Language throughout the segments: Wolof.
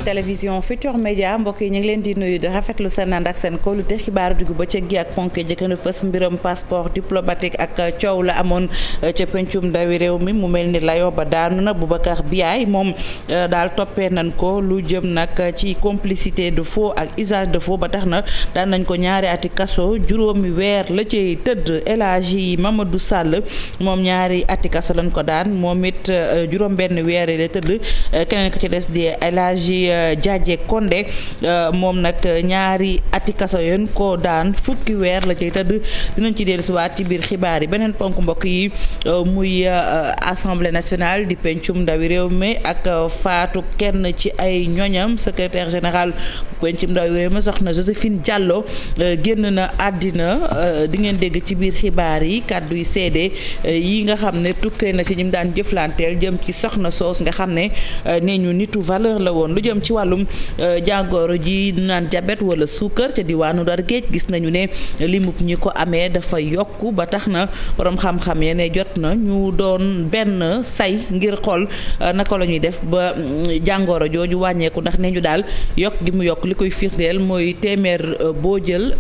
télévision Futurs Médias mbokk yi ñu ngi leen di nuyu di rafetlu seen ànd ak seen kóolute xibaaru diggu bëccëg gi ak ponk jëkkën a fës mbiram passeport diplomatique ak coow la amoon ca pencum ndawi réew mi mu mel ni layoo ba daanu na Boubacar Biaye moom daal toppee nañ ko lu jëm nag ci complicité de faux ak usage de faux ba tax na daan nañ ko ñaari ati kaso juróomi weer la cay tëdd El Hadji Mamadou Sall moom ñaari ati kaso lañ ko daan moom it juróom benn weer la tëdd keneen ko ci des di El Hadji Diadje Condé moom nag ñaari ati kaso yoon ko daan fukki weer la cay tëdd dinañ ci dellusiwaat ci biir xibaar yi beneen ponk mbokk yi muy assemblée nationale di pencum ndawi réew mi ak faatu kenn ci ay ñoñam secrétaire général pencum ndawi réew mi soxna Joséphine Diallo génn na àddina di ngeen dégg ci biir xibaar yi kàddu yi seede yi nga xam ne tukkee na ci ñim daan jëflanteel jëm ci soxna soos nga xam ne nee ñu nitu valeur la woon lu jëm ci wàllum jàngoro ji naan diabète wala suukar ca diwaanu Ndar Géej gis nañu ne limub ñi ko amee dafa yokku ba tax na borom xam-xam ye ne jot na ñu doon benn say ngir xool naka la ñuy def ba jàngoro jooju wàññeeku ndax ne ñu daal yokk gi mu yokk li koy firndeel mooy téeméer boo jël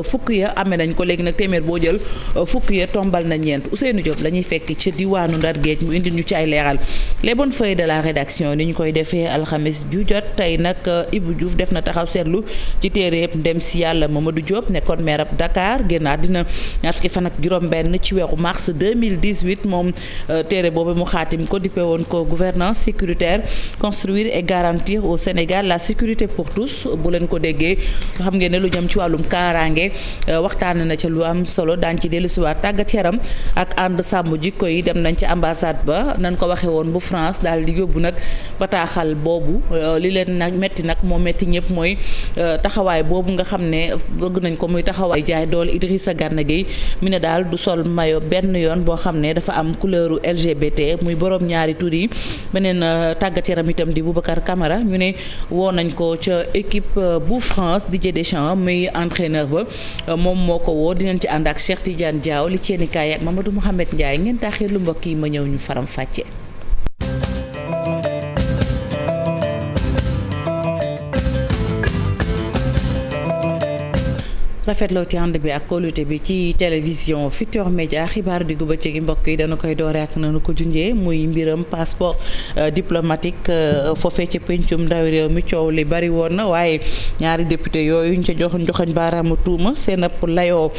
fukk ya amee nañ ko léegi nag téeméer boo jël fukk ya tombal na ñeent Ousseynou Diop la ñuy fekk ca diwaanu Ndar Géej mu indil ñu ci ay leeral les bonnes feuilles de la rédaction ni ñu koy defee alxamis ju jot tey nag Ibou Diouf def na taxaw seetlu ci téere yëpp ndem si yàlla Mamadou Diop nekkoon maire ab Dakar génnaat dina ñaar fukki fan ak juróom-benn ci weeru mars 2018 moom téere boobu mu xaatim ko dippe woon ko gouvernance sécuritaire construire et garantir au Sénégal la sécurité pour tous bu leen ko déggee xam ngeen ne lu jëm ci wàllum kaaraange waxtaan na ca lu am solo daan ci dellusiwaat tàggat yaram ak ànd sàmm jikko yi dem nañ ci ambassade ba nañ ko waxee woon bu France daal di yóbbu nag bataaxal boobu li leen nag metti nag moo metti ñëpp mooy taxawaay boobu nga xam ne bëgg nañ ko muy taxawaay jaay doole Idrissa Gana Gueye mi ne daal du sol mayo benn yoon boo xam ne dafa am couleuru LGBT muy borom ñaari tur yi beneen tàggat yaram itam di Boubacar Camara ñu ne woo nañ ko ca équipe bu France Didier Deschamps muy entraîneur ba moom moo ko woo dinañ ci ànd ak Cheikh Tidiane Diaw li ci yéenekaay ak Mamadou Mouhamed Ndiaye ngeen taaxir lu mbokk yi ma ñëw ñu faram fàcce. rafetloo ci ànd bi ak kóolute bi ci télévision Futurs Médias xibaaru diggu bëccëg gi mbokk yi dana koy doore ak nanu ko junjee muy mbiram passeport diplomatique foofee ca pencum ndawi réew mi coow li bari woon na waaye ñaari député yooyu ñu ca joxoñ baaraamu tuuma seen ab layoo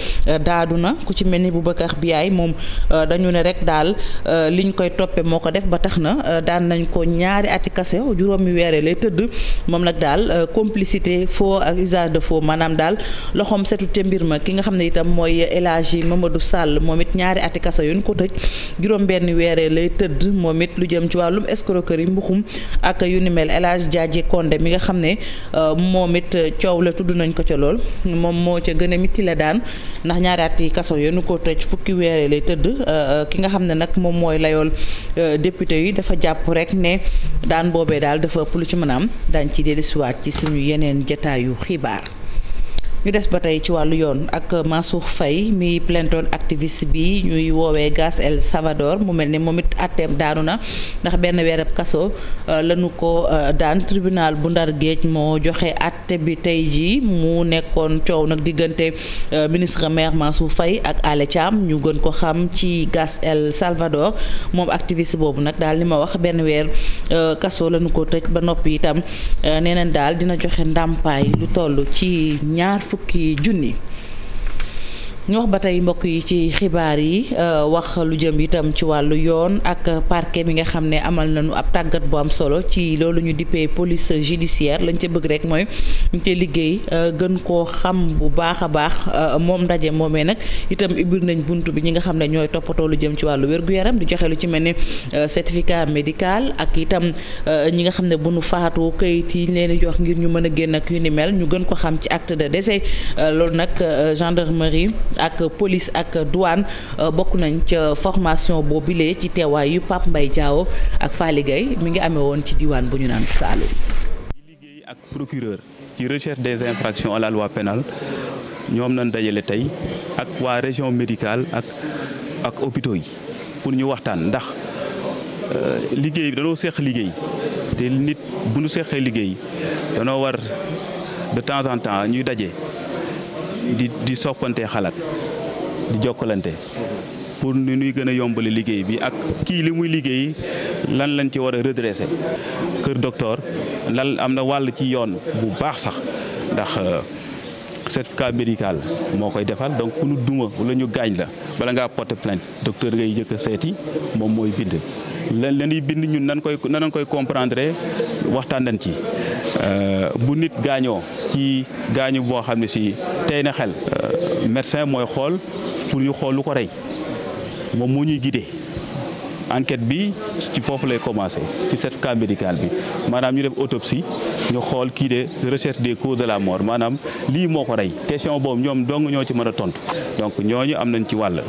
daadu na ku ci mel ni Boubacar Biaye moom dañu ne rek daal liñ koy toppe moo ko def ba tax na daan nañ ko ñaari ati kaso juróomi weere lay tëdd moom nag daal complicité faux ak usage de faux maanaam daal loxoom setu te mbir ma ki nga xam ne itam mooy El Hadji Mamadou Sall moom it ñaari ati kaso yu ñu ko tëj juróom benn weere lay tëdd moom it lu jëm ci wàllum escroquerie mbuxum ak yu ni mel El Hadji Diadje Condé mi nga xam ne moom it coow la tudd nañ ko ca lool moom moo ca gën a mitti la daan ndax ñaari ati kaso yu ñu ko tëj fukki weere lay tëdd ki nga xam ne nag moom mooy layool député yi dafa jàpp rek ne daan boobee daal dafa ëpp lu ci mën a am daañ ci dellusiwaat ci suñu yeneen jataayu xibaar. ñu des ba tey ci wàllu yoon ak Mansour Faye mi plaintoon activiste bi ñuy woowee Gas El Salvador mu mel ne moom it atteem daanu na ndax benn weerab kaso lañu ko daan tribunal bu Ndar Géej moo joxe atte bi tey jii mu nekkoon coow nag diggante ministre maire Mansour Faye ak Alé Thiam ñu gën ko xam ci Gas El Salvador moom activiste boobu nag daal li ma wax benn weer kaso lañu ko tëj ba noppi itam nee nañ daal dina joxe ndàmpaay lu toll ci fukki junni ñu wax ba tey mbokk yi ci xibaar yi wax lu jëm itam ci wàllu yoon ak parquet mi nga xam ne amal nañu ab tàggat bu am solo ci loolu ñu dippee police judiciaire lañ ca bëgg rek mooy ñu ci liggéey gën koo xam bu baax a baax moom ndaje moomee nag itam ibbil nañ buntu bi ñi nga xam ne ñooy toppatoo lu jëm ci wàllu wér-gu-yaram di joxe lu ci mel ne certificat médical ak itam ñi nga xam ne bu nu faatu kayit yi leen di jox ngir ñu mën a génn ak yu ni mel ñu gën ko xam ci acte de décès loolu nag gendarmerie ak police ak douane bokk nañ ca formation boobilee ci teewaay yu Pape Mbaye Diaw ak Faly Gueye mi ngi amee woon ci diwaan bu ñu naan Saloum. di liggéey ak procureur ci recherche des infractions à la loi pénale ñoom nañ dajale tey ak waa région médicale ak hôpitaux yi pour ñu waxtaan ndax liggéey bi dañoo seq liggéey te nit bu ñu seqee liggéey danoo war de temps en temps ñuy daje di soppante xalaat di jokkalante pour ni ñuy gën a yombale liggéey bi ak kii li muy liggéey lan lañ ci war a redresser. Kër Docteur lan am na wàll ci yoon bu baax sax ndax certificat médical moo koy defal donc ku ñu duma wala ñu gaañ la bala ngaa porter plainte docteur ngay jëkk a seeti moom mooy bind. lan la ñuy bind ñun nan koy comprendre waxtaan nañ ci bu nit gaañoo ci gaañu boo xam ne si tey na xel médecin mooy xool pour ñu xool lu ko rey moom moo ñuy guider enquête bi ci foofu lay commencer ci certificat médical bi maanaam ñu def autopsie ñu xool kii de recherche des causes de la mort maanaam lii moo ko rey question boobu ñoom dong ñoo ci mën a tontu donc ñooñu am nañ ci wàll.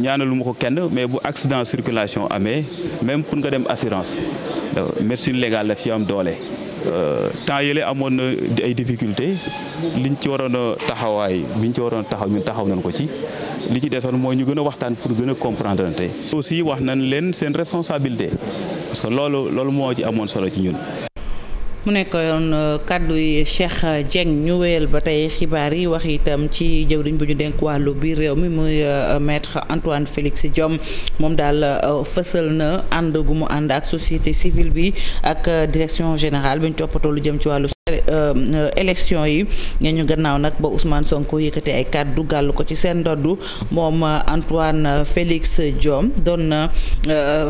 ñaanalu ma ko kenn mais bu accident circulation amee même pour nga dem assurance médecine légale la fi am doole temps yële amoon na ay difficultés liñ ci waroon a taxawaay biñ ci waroon a taxaw ñun taxaw nañ ko ci li ci desoon mooy ñu gën a waxtaan pour gën a comprendre te aussi wax nañ leen seen responsabilité parce que loolu moo ci amoon solo ci ñun. mu nekkoon kàddu yi Cheikh Dieng ñu wéyal ba tey xibaar yi wax itam ci jëwriñ bu ñu dénk wàllu biir réew mi muy maître Antoine Félix Diome moom daal fësal na ànd gu mu ànd ak société civile bi ak direction générale bi ñu toppatoo lu jëm ci wàllu élection yi ñu gannaaw nag ba Ousmane Sonko yëkkate ay kàddu gàll ko ci seen ndoddu moom Antoine Félix Diome doon na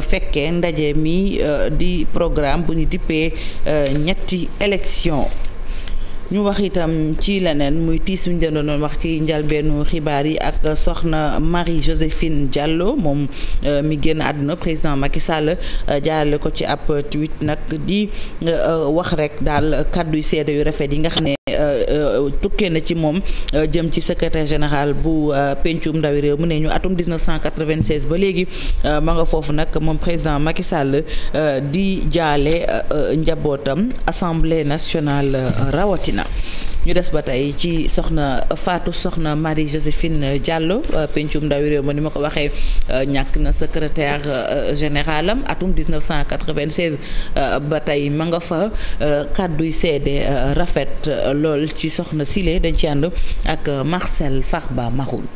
fekkee ndaje mi di programme bu ñu dippee ñetti élection ñu wax itam ci leneen muy tiis ñu doon wax ci njalbeenu xibaar yi ak soxna Marie-Joséphine Diallo moom mi génn àdduna président Macky Sall jaarale ko ci ab tweet nag di wax rek daal kàddu yu seede yu rafet yi nga xam ne tukkee na ci moom jëm ci secrétaire général bu pencum ndawi réew mu ne ñu atum 1996 ba léegi ma nga foofu nag moom président Macky Sall di jaale njabootam assemblée nationale rawatina. ñu des ba tey ci soxna Fatou soxna Marie-Joséphine Diallo pencum ndawi réew ma ni ma ko waxee ñàkk na secrétaire général am atum 1996 ba tey ma nga fa kàdduy seede rafet lool ci soxna Sile dañ ci ànd ak Marcel Farba Maroun.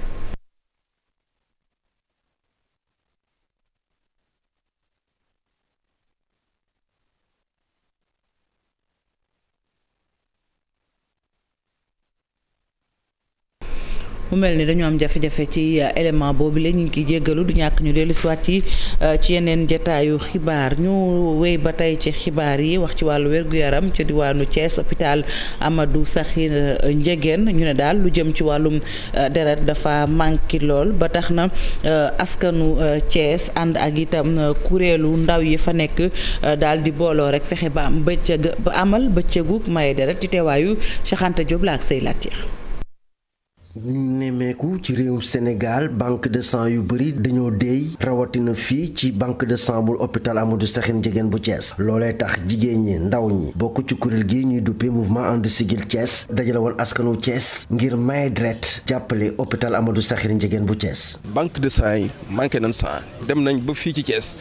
mu mel ni dañu am jafe-jafe ci élément boobu la ñu ngi ciy jéggalu du ñàkk ñu dellu si waat ci yeneen jataayu xibaar ñu wéy ba tey ci xibaar yi wax ci wàllu wér-gu-yaram ci diwaanu Thiès hôpital Amadou Sakhir Ndiéguène ñu ne daal lu jëm ci wàllum deret dafa manqué lool ba tax na askanu Thiès ànd ak itam kuréelu ndaw yi fa nekk daal di booloo rek fexe ba am ba amal bëccëgu maye deret ci teewaayu Cheikh Anta Diop la ak say latir ñu nemmeeku ci réew Sénégal banque de sang yu bëri dañoo deey rawatina fii ci banque de sang bu hôpital Amadou Sakhir Ndiéguène bu Thiès loolee tax jigéen ñi ndaw ñi bokk ci kuréel gi ñuy duppee mouvement And Siggil Thiès dajale woon askanu Thiès ngir maye deret jàppale hôpital Amadou Sakhir Ndiéguène bu Thiès. banque de sang yi manqué nañ sang dem nañ ba fii ci Thiès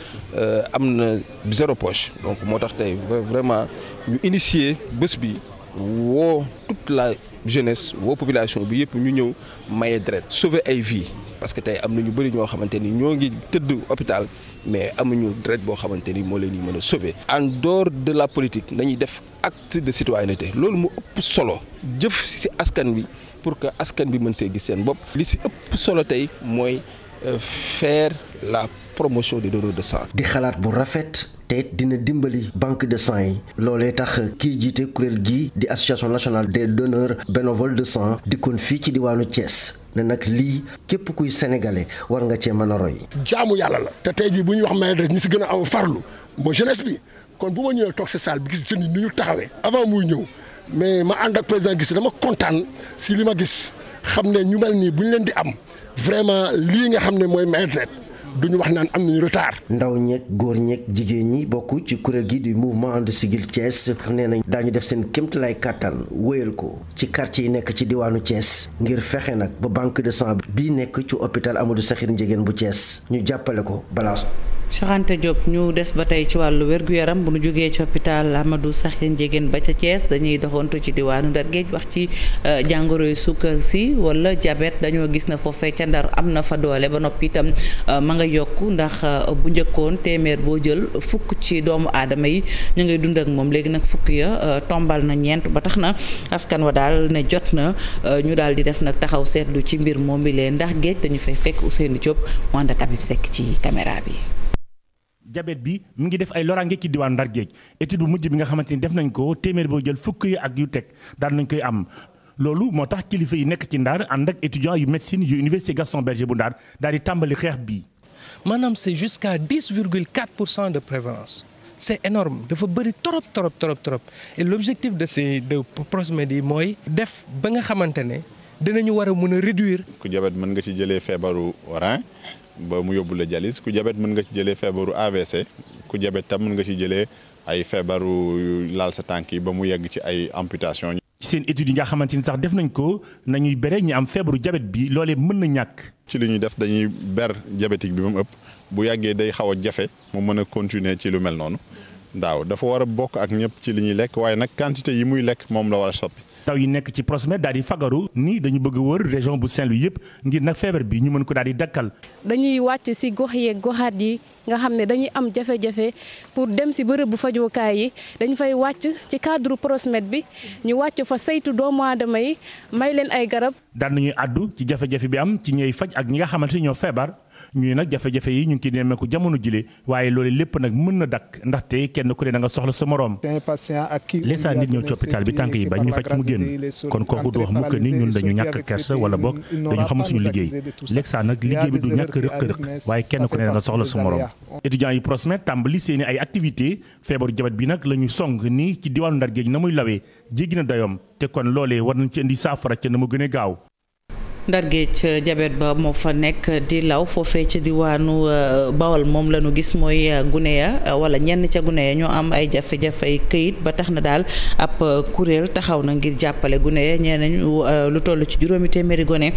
am na zéro poche donc moo tax tey vraiment ñu initier bés bi woo toute la jeunesse woo population bi yëpp ñu ñëw maye deret sauver ay vies parce que tey am na ñu bëri ñoo xamante ni ñoo ngi tëdd hôpital mais amuñu deret boo xamante ni moo leen di mën a sauver. en dehors de la politique nañuy def acte de citoyenneté loolu mu ëpp solo jëf ci askan bi pour que askan bi mën see gis seen bopp li ci ëpp solo tey mooy faire la promotion des donneurs de sang. di xalaat bu rafet. te dina dimbali banque de sang yi loolee tax kii jiite kuréel gii di association nationale des donneurs bénévoles de sang dikkoon fii ci diwaanu Thiès ne nag lii képp kuy sénégalais war nga cee mën a roy. jaamu yàlla la te tey jii bu ñu wax maye deret ñi si gën a am farlu mooy jeunesse bi kon bu ma ñëwee toog si salle bi gis jeunes yi ni ñu taxawee avant muy ñëw mais ma ànd ak président gis dama kontaan si li ma gis xam ne ñu mel nii bu ñu leen di am vraiment lii nga xam ne mooy maye deret duñu wax naan am nañu retard. ndaw ñeeg góor ñeeg jigéen ñi bokk ci kuréel gi du mouvement And Siggil Thiès nee nañ daañu def seen kéemtalaay kàttan wéyal ko ci quartier yi nekk ci diwaanu Thiès ngir fexe nag ba banque de sang bii nekk ci hôpital Amadou Sakhir Ndiéguène bu Thiès ñu jàppale ko balaa. Cheikh Anta Diop ñu des ba tey ci wàllu wér-gu-yaram bu nu jógee ci hôpital Amadou Sakhir Ndiéguène ba ca Thiès dañuy doxantu ci diwaanu Ndar Géej wax ci jàngoroy suukar si wala diabète dañoo gis na foofee ca Ndar am na fa doole ba noppi itam ma nga yokku ndax bu njëkkoon téeméer boo jël fukk ci doomu aadama yi ñu ngay dund ak moom léegi nag fukk ya tombal na ñeent ba tax na askan wa daal ne jot na ñu daal di def nag taxaw seetlu ci mbir moom bi leen Ndar Géej dañu fay fekk Ousseynou Diop mu ànd ak Habib Seck ci caméra bi. diabète bi mu ngi def ay loraange ci diwaan Ndar Géej étude bu mujj bi nga xamante ni def nañ ko téeméer boo jël fukk yi ak yu teg daan nañ koy am loolu moo tax kilifa yi nekk ci Ndar ànd ak étudiants yu médecine yu université Gaston Berger bu Ndar daal di tàmbali xeex bi. maanaam c'est jusqu'à 10,4% de prévalence c'est énorme dafa bëri trop et l'objectif de Prosmed yi mooy def ba nga xamante ne dinañu war a mën a réduire. ku diabète mën nga ci jëlee feebaru rein ba mu yóbbu la dialyse ku diabète mën nga ci jëlee feebaru AVC ku diabète tam mën nga ci jëlee ay feebaru laal sa tànk yi ba mu yegg ci ay amputation. ci seen études yi nga xamante ni sax def nañ ko nañuy bere ñi am feebaru diabète bi loolee mën na ñàkk. ci li ñuy def dañuy ber diabétique bi ba mu ëpp bu yàggee day xaw a jafe mu mën a continuer ci lu mel noonu daaw dafa war a bokk ak ñëpp ci li ñuy lekk waaye nag quantité yi muy lekk moom la war a soppi. ndaw yi nekk ci Prosmed daal di fagaru ni dañu bëgg a wër région bu Saint-Louis yëpp ngir nag feebar bi ñu mën ko daal di dakkal. dañuy wàcc ci gox yeeg goxaat yi nga xam ne dañuy am jafe-jafe pour dem ci bërëb bu fajukaay yi dañu fay wàcc ci cadre Prosmed bi ñu wàcc fa saytu doomu aadama yi may leen ay garab. daan nañuy àddu ci jafe-jafe bi am ci ñey faj ak ñi nga xamante ni ñoo feebar ñuy nag jafe-jafe yi ñu ngi ciy nemmeeku jamono jile waaye loolu lépp nag mën na dakk ndaxte kenn ku ne da nga soxla sa moroom. leesa nit ñëw ci hôpital bi tànk yi bañ ñu faj mu génn kon kooku du wax mukk ni ñun dañu ñàkk kersa wala boog dañu xamul suñu liggéey leesa nag liggéey bi du ñàkk rëq-rëq waaye kenn ku ne da nga soxla sa moroom. étudiants yi Prosmed tàmbali seeni ay activité feebaru jabat bi nag la ñu song ni ci diwaanu Ndar Géej na muy lawee jéggi na dayoom te kon loolee war nañ ci indi saafara ca na mu gën a gaaw. Ndar Géej diabète ba moo fa nekk di law foofee ca diwaanu Bawol moom la ñu gis mooy gune ya wala ñenn ca gune ya ñoo am ay jafe-jafe këyit ba tax na daal ab kuréel taxaw na ngir jàppale gune ya ñee nañ lu toll ci juróomi téeméeri gone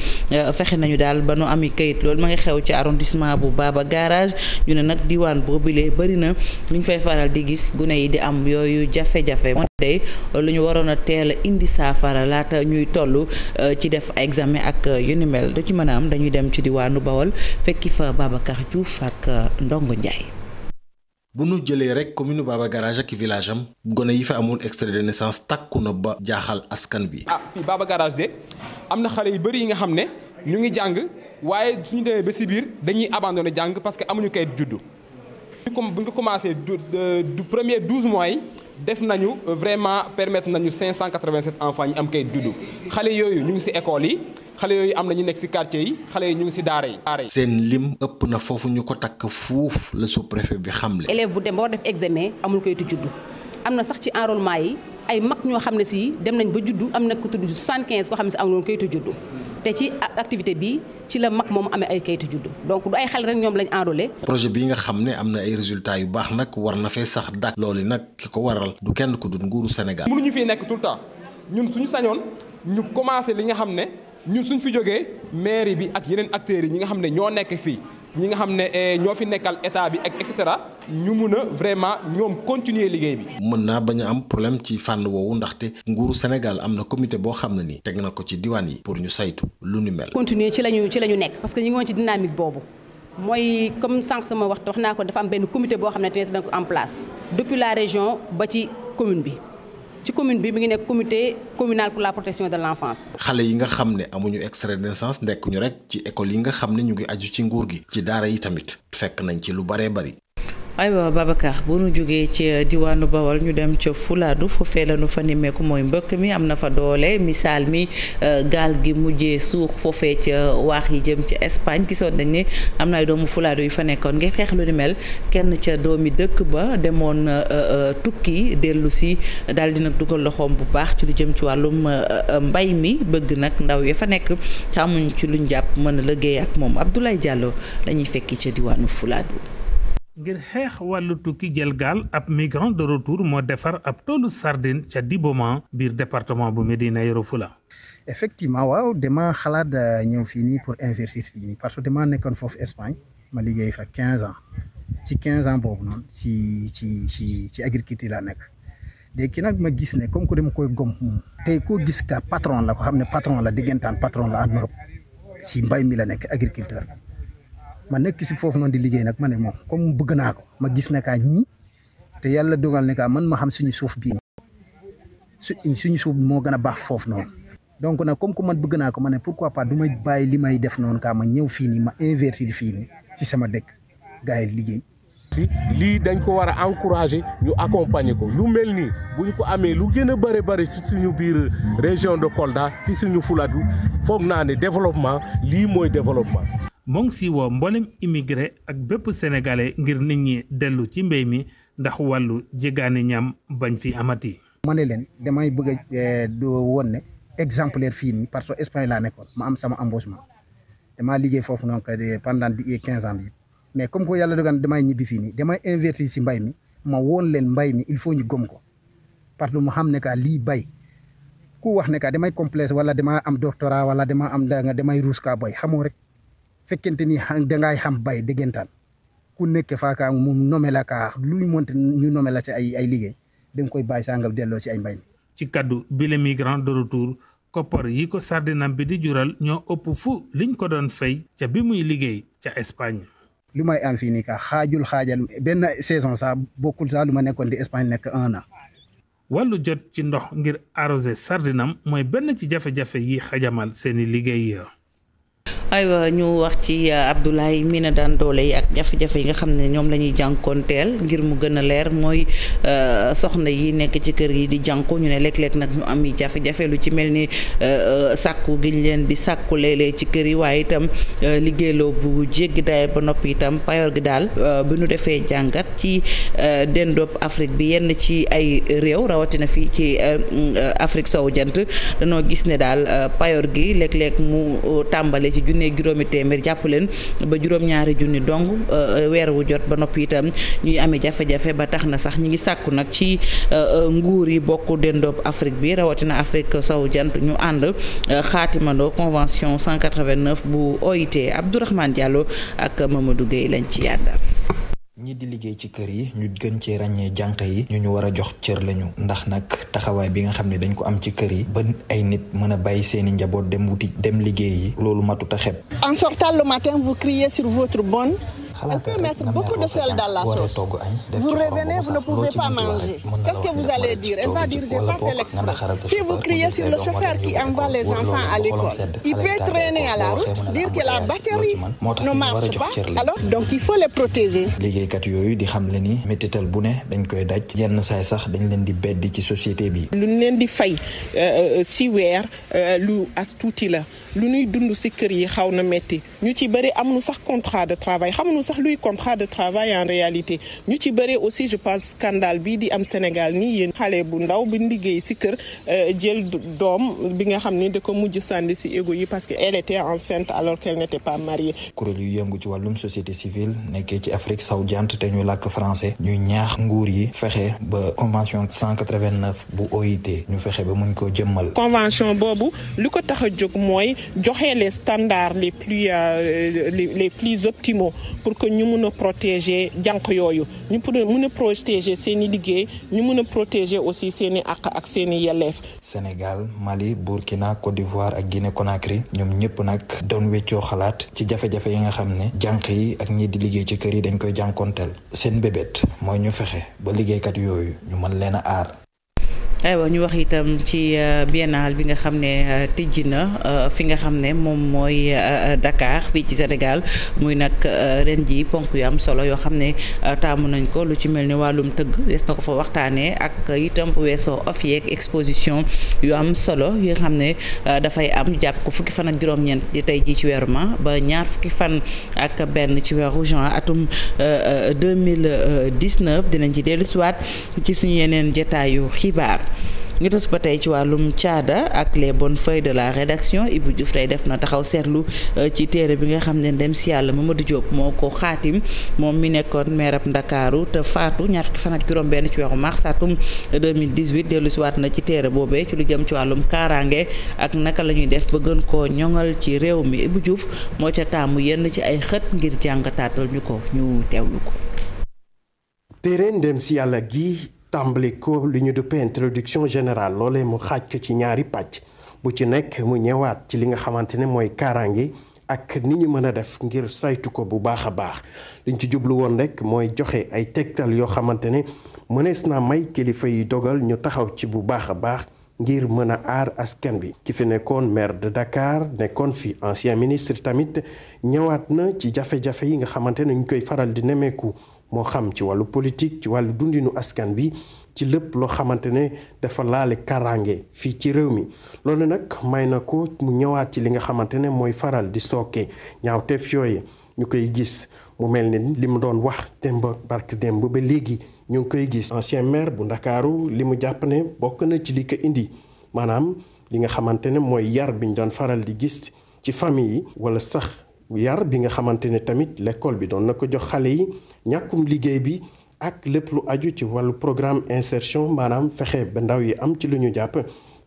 fexe nañu daal ba nu ami këyit loolu ma ngi xew ci arrondissement bu Baba Garage ñu ne nag diwaan boobule bëri na lu ñu fay faral di gis gune yi di am yooyu jafe-jafe moo day lu ñu waroon a teel a indi saafara laata ñuy toll ci def examen ak yu ni mel du ci mën a am dañuy dem ci diwaanu Bawol fekki fa Babacar Diouf ak Ndongo Ndiaye. bu nu jëlee rek commune Baba Garage ak village am gone yi fa amul extrait de naissance takku na ba jaaxal askan bi. fii Baba Garage de am na xale yu bëri yi nga xam ne ñu ngi jàng waaye suñu demee ba si biir dañuy abandonné jàng parce que amuñu kayit juddu. bu ñu ko commencé du premier 12 mois yi. def nañu vraiment permettre nañu 587 enfants ñi am kayit juddu xale yooyu ñu ngi ci école yi xale yooyu am na ñu nekk ci quartier yi xale yi ñu ngi ci daara yi. seen lim ëpp na foofu ñu ko takk fuuf la sous-préfet bi xamle. élève bu dem ba war def examen amul kayitu juddu am na sax ci enrôlement yi ay mag ñoo xam ne ci dem nañ ba juddu am na ko tudd 75 koo xam ne ci amuloon kayitu juddu te ci activité bi ci la mag moom amee ay kayitu juddu donc du ay xale rek ñoom lañ enrôlé. projet bii nga xam ne am na ay résultats yu baax nag war na fee sax dàkk. loolu nag ki ko waral du kenn ku dul nguuru Sénégal. mënuñu fi nekk tout le temps ñun suñu sañoon ñu commencé li nga xam ne ñun suñ fi jógee mairie bi ak yeneen acteurs yi ñi nga xam ne ñoo nekk fii ñi nga xam ne ñoo fi nekkal état bi ak et cetera ñu mun a vraiment ñoom continuer liggéey bi. mën naa bañ a am problème ci fànn woowu ndaxte nguuru Sénégal am na comité boo xam ne ni teg na ko ci diwaan yi pour ñu saytu lu ni mel. continuer ci la ñu nekk parce que ñu ngi woon ci dynamique boobu mooy comme sànq sama wax naa ko dafa am benn comité boo xam ne te na ko en place depuis la région ba ci commune bi. ci commune bi mi ngi nekk comité communal pour la protection de l'enfance. xale yi nga xam ne amuñu extrait de naissance nekkuñu rek ci école yi nga xam ne ñu ngi aju ci nguur gi. ci daara yi tamit fekk nañ ci lu baree bari. aywa Babacar bu nu jógee ci diwaanu Bawol ñu dem ca Fulaadu foofee la nu fa nimmeeku mooy mbëkk mi am na fa doole misaal mi gaal gi mujjee suux foofee ca waax yi jëm ci Espagne gisoon nañ ne am na ay doomu Fulaadu yu fa nekkoon ngir xeex lu ni mel kenn ca doomi dëkk ba demoon tukki dellu si daal di nag dugal loxoom bu baax ci lu jëm ci wàllum mbay mi bëgg nag ndaw ya fa nekk te amuñ ci luñ jàpp mën a liggéey ak moom Abdoulaye Diallo lañuy fekki ca diwaanu Fulaadu. ngir xeex wàllu tukki jël gaal ab migrant de retour moo defar ab toolu sardine ca Diboman biir département bu Médina Yoro Fula. effectivement waaw dama xalaat ñëw fii nii pour investir fii nii parce que dama nekkoon foofu Espagne ma liggéey fa 15 ans ci 15 ans boobu noonu ci agriculture laa nekk léegi nag ma gis ne comme que dama koy gom moom tey koo gis ka patron la ko xam ne patron la diggantaan patron la en Europe si mbay mi la nekk agriculteur ma nekk si foofu noonu di liggéey nag ma ne moom comme bëgg naa ko ma gis ne ka ñii te yàlla dogal ne ka man ma xam suñu suuf bii suñu suuf moo gën a baax foofu noonu donc nag comme que man bëgg naa ko ma ne pourquoi pas du may bàyyi li may def noonu ka ma ñëw fii nii ma investir fii nii ci sama dëkk gars yi liggéey. lii dañ ko war a encourager ñu accompagner ko lu mel nii bu ñu ko amee lu gën a bëri ci suñu biir région de Kolda ci suñu Fuladu foog naa ne développement lii mooy développement. moo ngi si woo mboolem immigré ak bépp sénégalais ngir nit ñi dellu ci mbéy mi ndax wàllu jégaani ñam bañ fi amati. ma ne leen damay bëgg a woon ne exemplaire fii nii parce que Espagne laa nekkoon ma am sama embauchement damaa liggéey foofu noonu pendant 15 ans bi mais comme que yàlla dogal damay ñibbi fii nii damay investir si mbay mi ma woon leen mbay mi il faut ñu gom ko parce que mu xam ne que lii bay ku wax ne que damay complexe wala damaa am doctorat wala damaa am damay ruus kaa bay xamoo rek fekkente ni dangay xam bay déggantaan ku nekk faaka mu nome la kaa lu ñu monte ñu nome la si ay liggéey da nga koy bàyyi saa nga delloo si ay mbay mi. ci kaddu bi le migrant de retour koppar yi ko sardinam bi di jural ñoo ëpp fu liñ ko doon fay ca bi muy liggéey ca Espagne. lu may am fii nii ka xaajal benn saison sax bokkul sax lu ma nekkoon di Espagne nekk 1 an. wàllu jot ci ndox ngir arroser sardinam mooy benn ci jafe-jafe yi xajamal seeni liggéey. aywa ñu wax ci Abdoulaye Mina daan doole yi ak jafe-jafe yi nga xam ne ñoom la ñuy jànkoonteel ngir mu gën a leer mooy soxna yi nekk ci kër yi di jànko ñu ne léeg-léeg nag ñu am yi jafe-jafe lu ci mel ni sàkku gi ñu leen di sàkku léeg-léeg ci kër yi waaye itam liggéeyloo bu jéggi daye ba noppi itam payoor gi daal bi ñu defee jàngat ci dendoob Afrique bi yenn ci ay réew rawatina fii ci Afrique sowu jant dañoo gis ne daal payoor gi léeg-léeg mu tàmbale ci junne juróomi téeméer jàpp leen ba juróom-ñaari junni dong weer wu jot ba noppi itam ñuy amee jafe-jafe ba tax na sax ñi ngi sàkku nag ci nguur yi bokk dendoob Afrique bi rawatina Afrique sowu jant ñu ànd xaatimandoo convention 189 bu OIT Abdourahmane Diallo ak Mamadou Gueye lañ ci yàddal. ñi di liggéey ci kër yi ñu gën cee ràññee jànq yi ñu war a jox cër lañu ndax nag taxawaay bi nga xam ne dañ ko am ci kër yi ba ay nit mën a bàyyi seeni njaboot dem liggéey yi loolu matut a xeb. En sortant le matin vous criez sur votre bonne. On peut mettre beaucoup de sel dans la sauce. Vous revenez, vous ne pouvez pas manger. Qu'est-ce que vous allez dire? Elle va dire j'ai pas fait l'exprès. Si vous criez sur le chauffeur qui envoie les enfants à l'école, il peut traîner à la route, dire que la batterie ne marche pas. Alors donc il faut les protéger. liggéeykat yooyu di xam le ni métital bu ne dañ koy daj yenn saay sax dañ leen di beddi ci société bi. lu leen di fay si weer lu as tuuti la lu ñuy dund si kër yi xaw na métti ñu ci bëri amuñu sax contrat de travail xamuñu sax luy contrat de travail en réalité ñu ci bëri aussi je pense scandale bii di am Sénégal nii yéen xale bu ndaw bi liggéey si kër jël doom bi nga xam ni da ko mujj sànni si égo yi parce que elle était enceinte alors qu'elle n'était pas mariée. kuréel yu yëngu ci wàllum société civile nekkee ci Afrique sowu jant te ñu làkk français ñuy ñaax nguur yi fexe ba convention 189 bu OIT ñu fexe ba muñ koo jëmmal. convention boobu lu ko tax a jóg mooy joxe les standards les plus optimaux pour que ñu mun a protéger jànq yooyu ñu mun a protéger seen i liggéey ñu mun a protéger aussi seen i àq ak seen i yelleef. Sénégal Mali Burkina Côte d'Ivoire ak Guinée Conakry ñoom ñëpp nag doon weccoo xalaat ci jafe-jafe yi nga xam ne jànq yi ak ñi di liggéey ci kër yi dañ koy jànkonteel seen bébét mooy ñu fexe ba liggéeykat yooyu ñu mën leen a aar. aywa ñu wax itam ci biennale bi nga xam ne tijji na fi nga xam ne moom mooy Dakar fii ci Sénégal muy nag ren ji ponk yu am solo yoo xam ne taamu nañ ko lu ci mel ni wàllum tëgg des na ko fa waxtaanee ak itam bu weesoo off yeeg exposition yu am solo yi nga xam ne dafay am jàpp ko fukki fan ak juróom-ñeent di tey ji ci weeru mai ba ñaar fukki fan ak benn ci weeru juin atum 2019 dinañ ci dellusiwaat ci suñu yeneen jotaayu xibaar. ñu des ba tey ci wàllum caada ak les bonnes feuilles de la rédaction Ibou Diouf tey def na taxaw seetlu ci téere bi nga xam ne ndem si yàlla Mamadou Diop moo ko xaatim moom mi nekkoon maire ab Ndakaaru te faatu ñaar fukki fan ak juróom-benn ci weeru mars atum 2018 dellu si waat na ci téere boobee ci lu jëm ci wàllum kaaraange ak naka la ñuy def ba gën koo ñoŋal ci réew mi Ibou Diouf moo ca taamu yenn ci ay xët ngir jàngataatal ñu ko ñu teewlu ko. téere ndem si yàlla gi tàmbali ko li ñu duppee introduction générale loolee mu xaaj ko ci ñaari pàcc bu ci nekk mu ñëwaat ci li nga xamante ne mooy kaaraange ak ni ñu mën a def ngir saytu ko bu baax a baax liñ ci jublu woon rek mooy joxe ay tegtal yoo xamante ne mënees naa may kilifa yi dogal ñu taxaw ci bu baax a baax ngir mën a aar askan bi ki fi nekkoon maire de Dakar nekkoon fi ancien ministre tamit ñëwaat na ci jafe-jafe yi nga xamante ne ñu koy faral di nemmeeku moo xam ci wàllu politique ci wàllu dundinu askan bi ci lépp loo xamante ne dafa laale karange fii ci réew mi loolu nag may na ko mu ñëwaat ci li nga xamante ne mooy faral di sooke ñaawteef yooyu ñu koy gis mu mel ni li mu doon wax démb barke démb ba léegi ñu ngi koy gis. ancien maire bu Ndakaaru li mu jàpp ne bokk na ci li ko indi maanaam li nga xamante ne mooy yar bi ñu doon faral di gis ci famille yi wala sax yar bi nga xamante ne tamit l'école bi doon na ko jox xale yi ñàkkum liggéey bi. ak lépp lu aju ci wàllu programme insertion maanaam fexe ba ndaw yi am ci lu ñu jàpp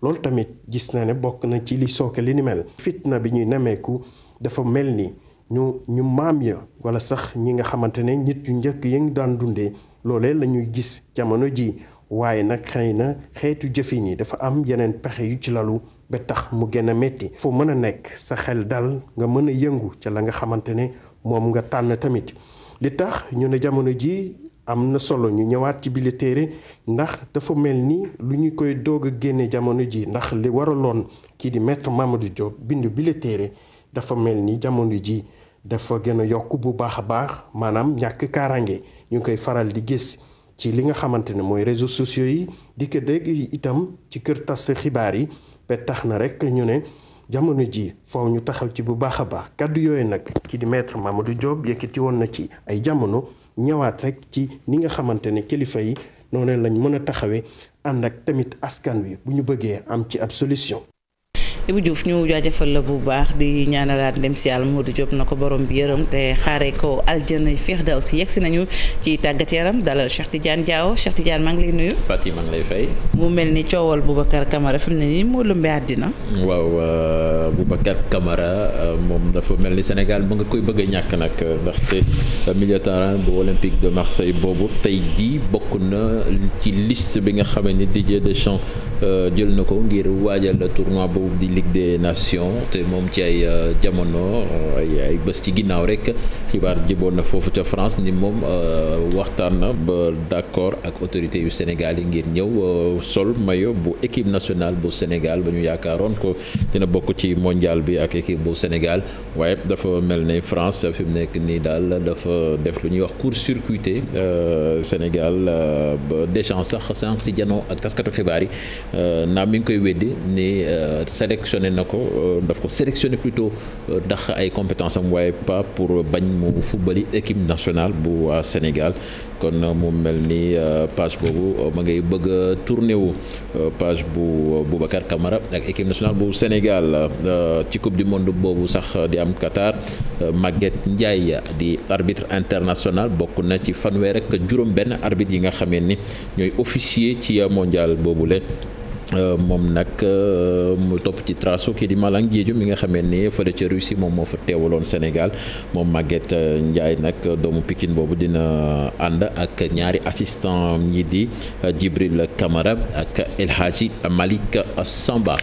loolu tamit gis na ne bokk na ci li sooke li ni mel. fitna bi ñuy nemeeku dafa mel ni ñu maam ya wala sax ñi nga xamante ne nit yu njëkk yi ngi daan dundee loolee la ñuy gis jamono ji waaye nag xëy na xeetu jëfin yi dafa am yeneen pexe yu ci lalu ba tax mu gën a métti. foo mën a nekk sa xel dal nga mën a yëngu ca la nga xamante ne moom nga tànn tamit li tax ñu ne jamono ji. am na solo ñu ñëwaat ci bile téere ndax dafa mel ni lu ñu koy doog a génne jamono ji ndax li waraloon kii di maître Mamadou Diop bind bile téere dafa mel ni jamono ji dafa gën a yokk bu baax a baax maanaam ñàkk kaaraange ñu ngi koy faral di gis ci li nga xamante ne mooy réseaux sociaux yi di ko dégg itam ci kër tas xibaar yi ba tax na rek ñu ne jamono ji foofu ñu taxaw ci bu baax a baax kaddu yooyu nag kii di maître Mamadou Diop yëkkati woon na ci ay jamono. ñëwaat rek ci ni nga xamante ne kilifa yi noonu lañ mën a taxawee ànd ak tamit askan wi bu ñu bëggee am ci ab solution. Ibou Diouf ñu jaajëfal la bu baax di ñaanalaat ndem si yàlla Modou Diop na ko borom bi yërëm te xaaree ko aljana firdawsi yegsi nañu ci tàggat yaram dalal Cheikh Tidiane Diaw Cheikh Tidiane maa ngi lay nuyu. Fatima maa ngi lay fay. mu mel ni coowal Boubacar Camara fi mu ne nii moo lëmbee àddina. waaw Boubacar Camara moom dafa mel ni Sénégal ba nga koy bëgg a ñàkk nag ndaxte milieu terrain bu Olympique de Marseille boobu tey jii bokk na ci liste bi nga xamee ni Didier Deschamps jël na ko ngir waajal tournoi boobu di Ligue des Nations te moom ci ay jamono ay bés ci ginnaaw rek xibaar jëboon na foofu ca France ni moom waxtaan na ba d'accord ak autorités yu Sénégal yi ngir ñëw sol maillot bu équipe nationale bu Sénégal ba ñu yaakaaroon ko dina bokk ci mondial bi ak équipe bu Sénégal waaye dafa mel ne France fi mu nekk nii daal dafa def lu ñuy wax court-circuité Sénégal ba Deschamps sax sànq ci janoo ak taskatu xibaar yi naam mi ngi koy weddi ni sélectionné na ko daf ko sélectionné plutôt ndax ay compétences am waaye pas pour bañ mu footballi équipe nationale bu Sénégal kon mu mel ni page boobu ma ngay bëgg a tourné wu page bu Boubacar Camara ak équipe nationale bu Sénégal ci coupe du monde boobu sax di am Qatar Maguette Ndiaye di arbitre international bokk na ci fanweer ak juróom-benn arbitre yi nga xamee ni ñooy officier ci mondial boobule. moom nag mu topp ci trace kii di Malang Diédhiou mi nga xamee ni fële ca Russie moom moo fa teewaloon Sénégal moom Maguette Ndiaye nag doomu Pikine boobu dina ànd ak ñaari assistant ñi di Djibril Camara ak El Hadji Malick Samba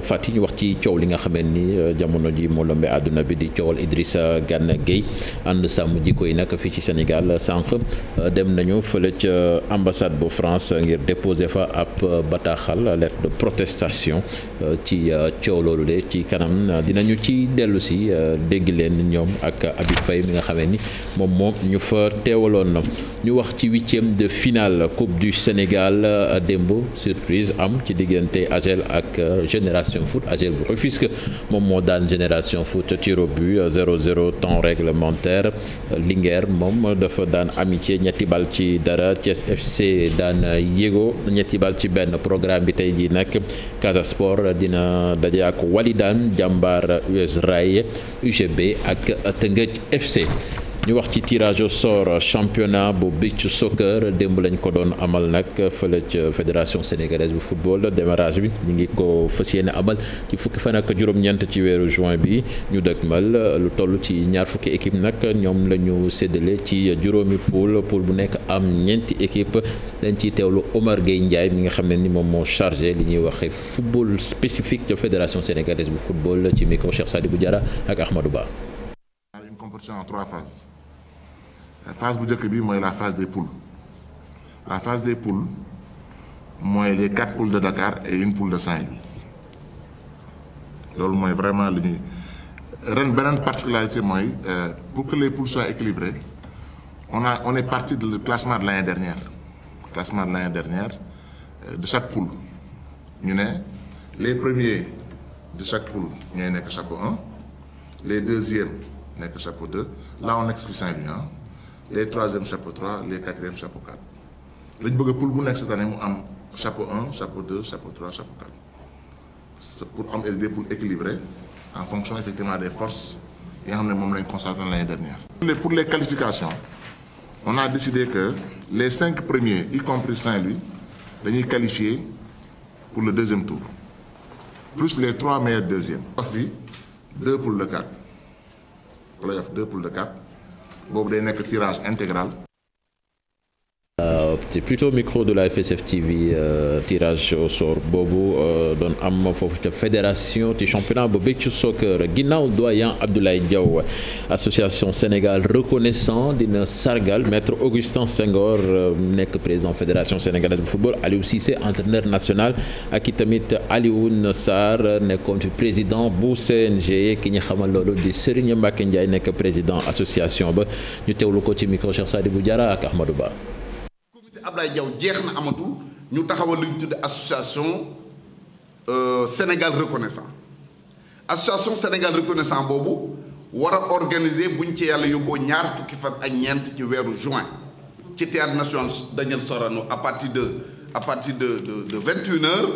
fàtti ñu wax ci coow li nga xamee ni jamono ji moo lëmbee àdduna bi di coowal Idrissa Gana Gueye ànd sàmm jikko yi nag fii ci Sénégal sànq dem nañu fële ca ambassade bu France ngir déposer fa ab bataaxal lettre de protestation ci coow loolu de ci kanam dinañu ci dellu si dégg leen ñoom ak Habib Faye mi nga xamee ni moom ñu fa teewaloon na ñu wax ci 8e de finale coupe du Sénégal démb surprise am ci diggante AGEL ak Génération Foot AGEL bu Rufisque moom moo daan Génération Foot tir au but 0-0 temps réglementaire Linguère moom dafa daan Amitié ñetti bal ci dara Thiès FC daan Yégo ñetti bal ci benn programme bi tey jii nag Casa Sport dina daje ak Walidane Jàmbaar US Rail UGB ak Teungueth FC ñu wax ci tirage au sort championnat bu beach soccer démb lañ ko doon amal nag fële ca fédération sénégalaise bu football démarrage bi ñu ngi ko fas yéene amal ci fukki fan ak juróom-ñeent ci weeru juin bi ñu dëgmal lu toll ci ñaar fukki équipe nag ñoom la ñu séddale ci juróomi poule bu nekk am ñeenti équipe dañ ciy teewlu Omar Gueye Ndiaye mi nga xam ne ni moom moo chargé li ñuy waxee football spécifique de fédération sénégalaise bu football ci micro Cheikh Sadibou Diarra ak Ahmadou Ba. Une compétition en 3 phases. La phase bu njëkk bi mooy la phase des poules. La phase des poules mooy les 4 poules de Dakar et une poule de Saint-Louis. loolu mooy vraiment li ñuy ren beneen particularité mooy pour que les poules soient équilibrées on est parti du classement de l'année dernière. Classement de l'année dernière de chaque poule ñu ne les premiers de chaque poule ñooy nekk chapeau 1 les deuxièmes nekk chapeau 2 là on exclut Saint-Louis les troisièmes chapeau 3 les quatrièmes chapeau 4 lañ bëgg a poule bu nekk cette année mu am chapeau 1 chapeau 2 chapeau 3 chapeau 4 c'est pour am des poules équilibrées en fonction effectivement des forces yi nga xam ne moom lañ constaté l'année dernière. Pour les qualifications on a décidé que les 5 premiers y compris Saint-Louis dañuy qualifier pour le deuxième tour plus les 3 meilleurs deuxièmes. wax fi 2 poules de 4 playoff 2 poules de 4 boobu day nekk tirage intégral. C'est plutôt micro de la FSF TV tirage au sort boobu doon am foofu ca fédération ci championnat bu beach soccer ginnaaw doyen Abdoulaye Diaw association Sénégal reconnaissant dina sargal maître Augustin Senghor nekk président fédération sénégalaise bu football Aliou Cissé entraîneur national ak i tamit Alioune Sarr nekkoon fi président bu CNG ki ñu xamal loolu di Serigne Mbacké Ndiaye nekk président association ba ñu teewlu ko ci micro Cheikh Sadibou Diarra ak Ahmadou Ba. Ablaye Diaw jeex na amatul ñu taxawal lu ñu tudde association Sénégal reconnaissant association Sénégal reconnaissant boobu war a organiser buñ ci yàlla yóbboo ñaar fukki fan ak ñeent ci weeru juin ci théâtre national Daniel Sorano à partir de 21h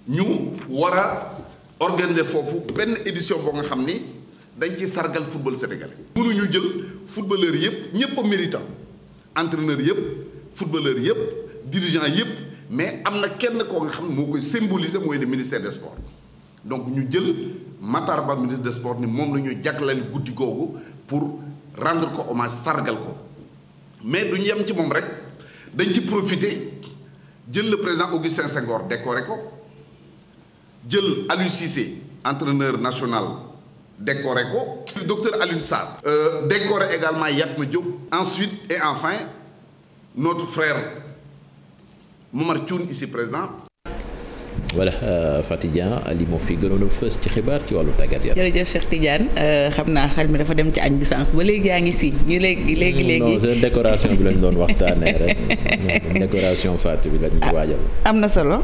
ñu war a organiser foofu benn édition boo nga xam ni dañ ci sargal football sénégalais. mënuñu jël footballeur yëpp ñëpp a méritant entraîneur yëpp. footballeur yëpp dirigeant yëpp mais am na kenn koo nga xam ne moo koy symboliser mooy le ministère des sports donc ñu jël Matar Ba ministre des sports ni moom la ñu jagleel guddi googu pour rendre ko hommage sargal ko mais duñu yem ci moom rek dañ ci profiter jël le président Augustin Senghor décoré ko jël Aliou Cissé entraîneur national décoré ko docteur Alioune Sarr décoré également Yatma Diop ensuite et enfin notre frère Momar Thioune ici présent. voilà Fatidien Ali moo fi gënoon a fës ci xibaar ci wàllu tàggat yaram. jërëjëf Cheikh Tidiane xam naa xel mi dafa dem ci añ bi sànq ba léegi yaa ngi si ñu léegi. non c'est décoration bi lañ doon waxtaanee rek décoration Fatou bi lañ ñu waajal. am na solo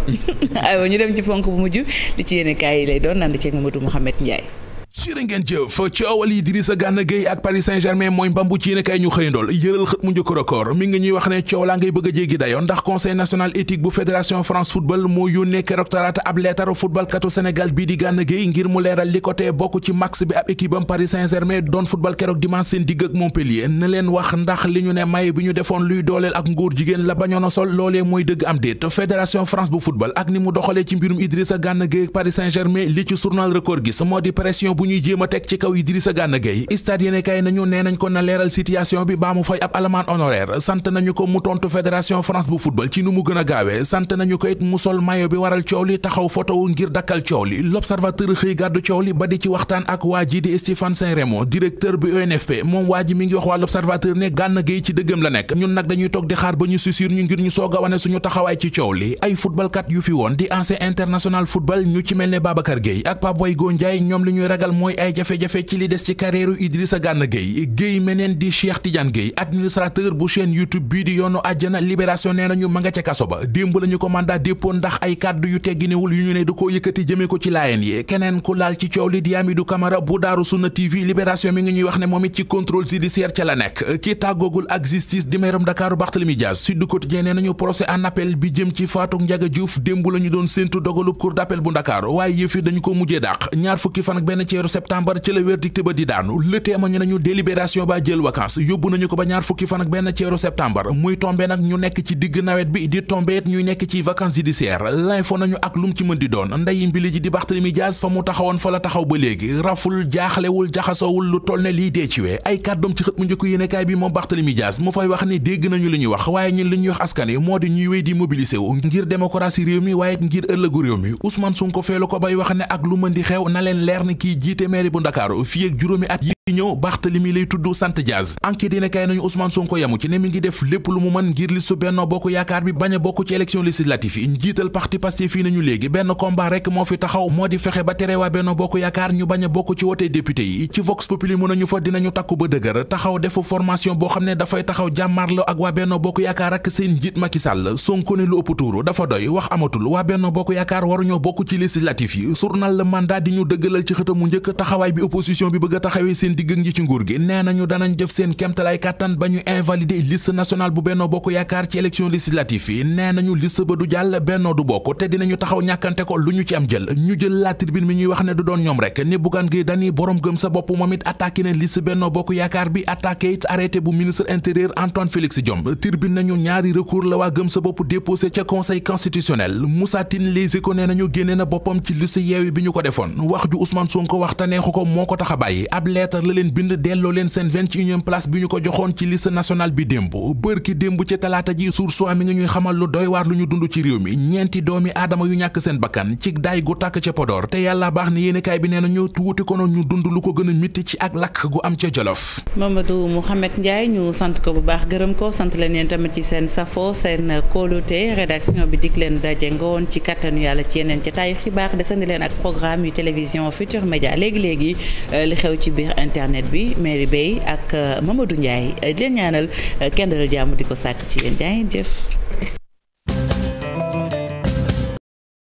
aywa ñu dem ci ponk bu mujj li ci yéene kaay yi lay doon naan ceeg Mamadou Mouhamed Ndiaye. jërë ngeen jëf coowal Idrissa Gana Gueye ak Paris Saint-Germain mooy mbambu ci yéene kay ñu xëyandool yëral xët mu njëkk record mi ngi ñuy wax ne coow laa ngay bëgg a jéggi dayo ndax conseil national éthique bu fédération France football moo yónnee keroog talaata ab leetaru football katu Sénégal bii di Gana Gueye ngir mu leeral li ko tee bokk ci max bi ab équipe am Paris Saint-Germain doon football keroog dimanche seen digg ak Montpellier na leen wax ndax li ñu ne may bi ñu defoon luy dooleel ak ngóor jigéen la bañoon a sol loolee mooy dëgg am déet fédération France bu football ak ni mu doxalee ci mbirum Idrissa Gana Gueye ak Paris Saint-Germain li ci journal record gis moo di pression bu ñuy jéem a teg ci kaw Idrissa Gana Gueye stade yéene kay nañu nee nañ ko na leeral situation bi baa mu fay ab alamaan honoraire sant nañu ko mu tontu fédération France bu football ci nu mu gën a gaawee sant nañu ko it mu sol mayo bi waral coow li taxaw photo ngir dakkal coow li l'observateur xëy gàddu coow li ba di ci waxtaan ak waa ji di Stéphane Saint-Rémy directeur bi ENFP moom waa ji mi ngi wax waa l'observateur ne Gana Gueye ci dëggam la nekk ñun nag dañuy toog di xaar ba ñu susir ñu ngir ñu soog a wane suñu taxawaay ci coow li ay footballkat yu fi woon di ancien international football ñu ci mel ne Babacar Gueye ak Pape Boy Ndiaye ñoom li ñuy ragal mooy ay jafe-jafe ci li des ci carrière Idrissa Gana Gueye Gueye meneen di Cheikh Tidiane Gueye administrateur bu chaîne YouTube bii di yoonu àjjana libération nee nañu ma nga ca kaso ba démb lañu ko mandat dépôt ndax ay kàddu yu tegginewul yu ñu ne da koo yëkkati jëmee ko ci laayeen yi keneen ku laal ci coow li di Amidou Camara bu Daaru Sunna TV libération mi ngi ñuy wax ne moom it ci contrôle judiciaire ca la nekk ki tàggoogul ak justice di meeram Dakar Barthélémy Dias Sud Quotidien nee nañu procès en appel bi jëm ci faatu Ndiaga Diouf démb lañu doon séentu dogalub cour d'appel bu Dakar waaye yëf yi dañu ko mujjee dàq ñaar fukki fan ak benn ci weeru septembre ci la verdict ba di daanu Le Témoin nañu délibération ba jël vacances yóbbu nañu ko ba ñaar fukki fan ak benn ci weeru septembre muy tombé nag ñu nekk ci digg nawet bi di tombé it ñuy nekk ci vacances judiciaires L'Info nañu ak lum ci mën di doon nday mbili ji di Barthélémy Dias fa mu taxawoon fa la taxaw ba léegi raful jaaxlewul jaxasoowul lu toll ne lii dee ci wee ay kàddoom ci xët mu njëkk yéenekaay bi moom Barthélémy Dias mu fay wax ni dégg nañu li ñuy wax waaye ñun li ñuy wax askan wi moo di ñuy wéy di mobiliser wu ngir démocratie réew mi waaye ngir ëllëgu réew mi Ousmane Sonko feelu ko bay wax ne ak lu mën di xew na leen leer ni kii jiite mairie bu Ndakaaru fii ak juróomi at yi ñëw Barthélémy lay tudd sant Dias enquête dina kay nañu Ousmane Sonko yamu ci ne mi ngi def lépp lu mu mën ngir listu Benno Bokk Yaakaar bi bañ a bokk ci élection législative yi njiital parti Pastef fii nañu léegi benn combat rek moo fi taxaw moo di fexe ba tere waa Benno Bokk Yaakaar ñu bañ a bokk ci wote député yi ci Vox Populi mën nañu fa dinañu takku ba dëgër taxaw defu formation boo xam ne dafay taxaw jàmmarloo ak waa Benno Bokk Yaakaar ak seen njiit Macky Sall Sonko ne lu ëpp tuuru dafa doy wax amatul waa Benno Bokk Yaakaar waruñoo bokk ci législative yi journal Le Mandat di ñu dëggalal ci xëtam mu njëkk taxawaay bi opposition bi bëgg a taxawee seen digg ngi ci nguur gi nee nañu danañ def seen kéemtalaay kàttan ba ñu invalider liste nationale bu Benno Bokk Yaakaar ci élection législative yi nee nañu liste ba du jàll Benno du bokk te dinañu taxaw ñàkkante ko lu ñu ci am jël ñu jël La Tribune mi ñuy wax ne du doon ñoom rek ni Bougane Gueye Dany borom gëm sa bopp moom it attaqué ne liste Benno Bokk Yaakaar bi attaqué it arrêté bu ministre intérieur Antoine Félix Diome Tribune nañu ñaari recours la waa gëm sa bopp déposé ca conseil constitutionnel Moussa Tine Les Échos nee nañu génne na boppam ci liste Yewwi bi ñu ko defoon wax ju Ousmane Sonko waxtaneexu ko moo ko tax a bàyyi ab lettre la leen bind delloo leen seen 21e place bi ñu ko joxoon ci liste nationale bi démb bërki démb ci talaata ji Source A mi ngi ñuy xamal lu doy waar lu ñu dund ci réew mi ñeenti doomi aadama yu ñàkk seen bakkan ci daay gu tàkk ca Podor te yàlla baax ni yéenekaay bi nee nañu tuuti ko noonu ñu dund lu ko gën a mitti ci ak lakk gu am ca Jolof. Mamadou Mouhamed Ndiaye ñu sant ko bu baax gërëm ko sant leen yéen tamit ci seen safo seen kóolute rédaction bi dik leen daje ngoon ci kattanu yàlla ci yeneen jotaayu xibaar desandi leen ak programme yu télévision Futurs Médias léegi-léegi li xew ci biir internet bi Mary Bey ak Mamadou Ndiaye di leen ñaanal kenn dal jàmm di ko sàkk ci yéen jaay jëf